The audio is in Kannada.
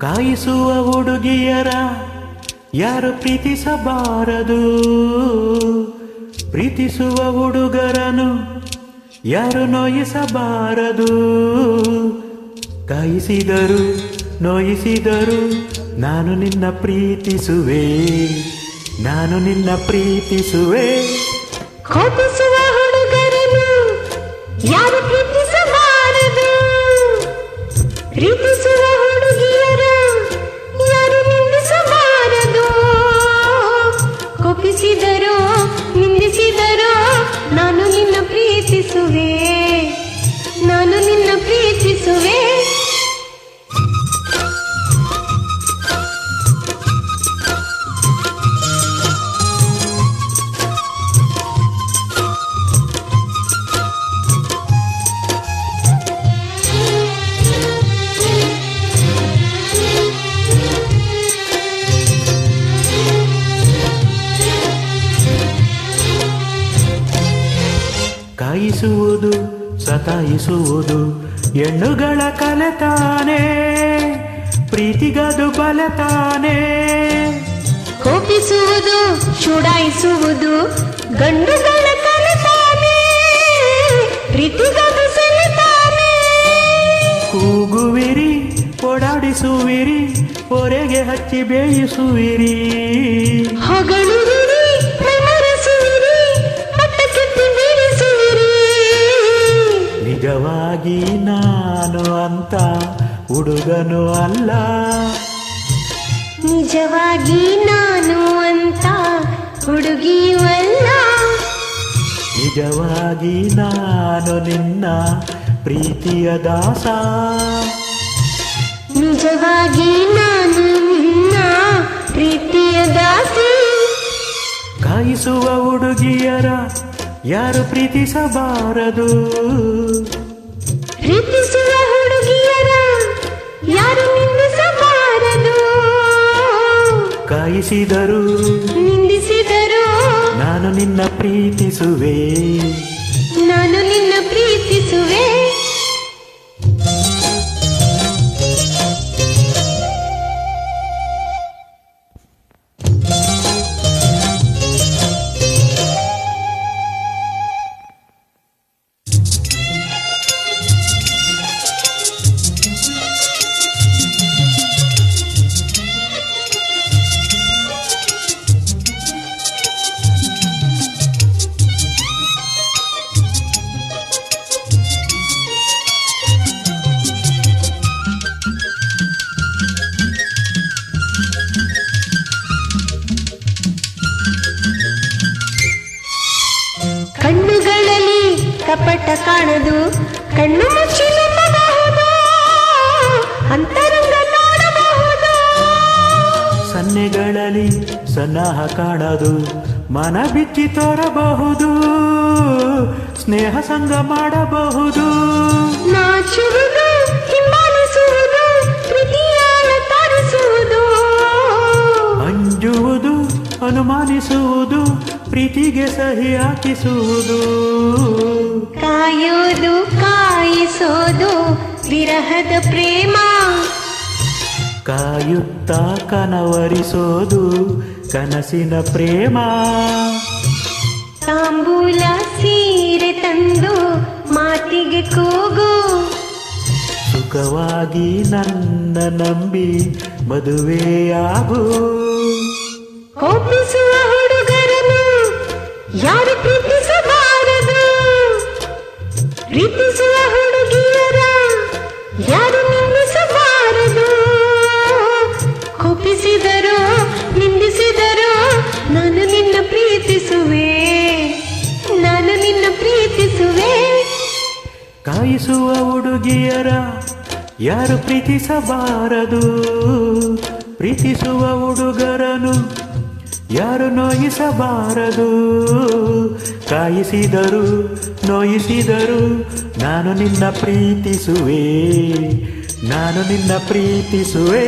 ಕಾಯಿಸುವ ಹುಡುಗಿಯರ ಯಾರು ಪ್ರೀತಿಸಬಾರದು, ಪ್ರೀತಿಸುವ ಹುಡುಗರನು ಯಾರು ನೋಯಿಸಬಾರದು. ಕಾಯಿಸಿದರು ನೋಯಿಸಿದರು ನಾನು ನಿನ್ನ ಪ್ರೀತಿಸುವೆ, ನಾನು ನಿನ್ನ ಪ್ರೀತಿಸುವೆ. ಕೋಪಿಸುವ ಹುಡುಗರನು ಯಾರು ಪ್ರೀತಿಸಬಾರದು, ಪ್ರೀತಿಸುವ ಹುಡುಗಿಯರ ಯಾರು ನಿಂದಿಸಬಾರದು. ಕೋಪಿಸಿದರು ನಿಂದಿಸಿದರು ನಾನು ನಿನ್ನ ಪ್ರೀತಿಸುವೆ, ನಾನು ನಿನ್ನ ಪ್ರೀತಿಸುವೆ. ಕಾಯಿಸುವುದು ಸತಾಯಿಸುವುದು ಹೆಣ್ಣುಗಳ ಕಲೆತಾನೆ, ಪ್ರೀತಿಗದು ಬಲತಾನೆ. ಕೋಪಿಸುವುದು ಚುಡಾಯಿಸುವುದು ಗಂಡುಗಳ ಕಲೆತಾನೆ, ಪ್ರೀತಿಗದು ಸೆಲೆತಾನೆ. ಕೂಗುವಿರಿ ಓಡಾಡಿಸುವಿರಿ ಹೊರೆಗೆ ಹಚ್ಚಿ ಬೇಯಿಸುವಿರಿ, ಹೊಗಳುವಿರಿ ಮರೆಸುವಿರಿ ಪಟ್ಟಕ್ಕೆತ್ತಿ ಬೀಳಿಸುವಿರಿ. ನಿಜವಾಗಿ ನಾನು ಅಂತ ಹುಡುಗನು ಅಲ್ಲ, ನಿಜವಾಗಿ ನಾನು ಅಂತ ಹುಡುಗಿಯಲ್ಲ. ನಿಜವಾಗಿ ನಾನು ನಿನ್ನ ಪ್ರೀತಿಯ ದಾಸ, ನಿಜವಾಗಿ ನಾನು ನಿನ್ನ ಪ್ರೀತಿಯ ದಾಸಿ. ಕಾಯಿಸುವ ಹುಡುಗಿಯರ ಯಾರು ಪ್ರೀತಿಸಬಾರದು, ಪ್ರೀತಿಸುವ ಹುಡುಗಿಯರ ಯಾರು ನಿಂದಿಸಬಾರದು. ಕಾಯಿಸಿದರು ನಿಂದಿಸಿದರು ನಾನು ನಿನ್ನ ಪ್ರೀತಿಸುವೆ, ನಾನು ನಿನ್ನ ಪ್ರೀತಿಸುವೆ. ಕಣ್ಣುಗಳಲ್ಲಿ ಕಪಟ ಕಾಣದು, ಕಣ್ಣು ಮುಚ್ಚಿ ನಂಬಬಹುದು, ಅಂತರಂಗ ನೋಡಬಹುದು. ಸನ್ನೆಗಳಲ್ಲಿ ಸನ್ನಾಹ ಕಾಣದು, ಮನ ಬಿಚ್ಚಿ ತೋರಬಹುದು, ಸ್ನೇಹ ಸಂಗ ಮಾಡಬಹುದು. ನಾಚುವುದು ಹಿಂಬಾಲಿಸುವುದು ಪ್ರೀತಿಯಾಳ ತೋರಿಸುವುದು, ಅಂಜುವುದು ಅನುಮಾನಿಸುವುದು ಪ್ರೀತಿಗೆ ಸಹಿ ಹಾಕಿಸುವುದು. ಕಾಯೋದು ಕಾಯಿಸೋದು ವಿರಹದ ಪ್ರೇಮ, ಕಾಯುತ್ತಾ ಕನವರಿಸೋದು ಕನಸಿನ ಪ್ರೇಮ. ತಾಂಬೂಲ ಸೀರೆ ತಂದು ಮಾತಿಗೆ ಕೂಗು, ಸುಖವಾಗಿ ನನ್ನ ನಂಬಿ ಮದುವೆಯಾಗು. ಕೋಪಿಸುವ ಹುಡುಗರನು ಯಾರು ಪ್ರೀತಿಸಬಾರದು, ಪ್ರೀತಿಸುವ ಹುಡುಗಿಯರ ಯಾರು ನಿಂದಿಸಬಾರದು. ಕೋಪಿಸಿದರು ನಿಂದಿಸಿದರು ನಾನು ನಿನ್ನ ಪ್ರೀತಿಸುವೆ, ನಾನು ನಿನ್ನ ಪ್ರೀತಿಸುವೆ. ಕಾಯಿಸುವ ಹುಡುಗಿಯರ ಯಾರು ಪ್ರೀತಿಸಬಾರದು, ಪ್ರೀತಿಸುವ ಹುಡುಗರನು ಯಾರು ನೋಯಿಸಬಾರದು. ಕಾಯಿಸಿದರು ನೋಯಿಸಿದರು ನಾನು ನಿನ್ನ ಪ್ರೀತಿಸುವೆ, ನಾನು ನಿನ್ನ ಪ್ರೀತಿಸುವೆ.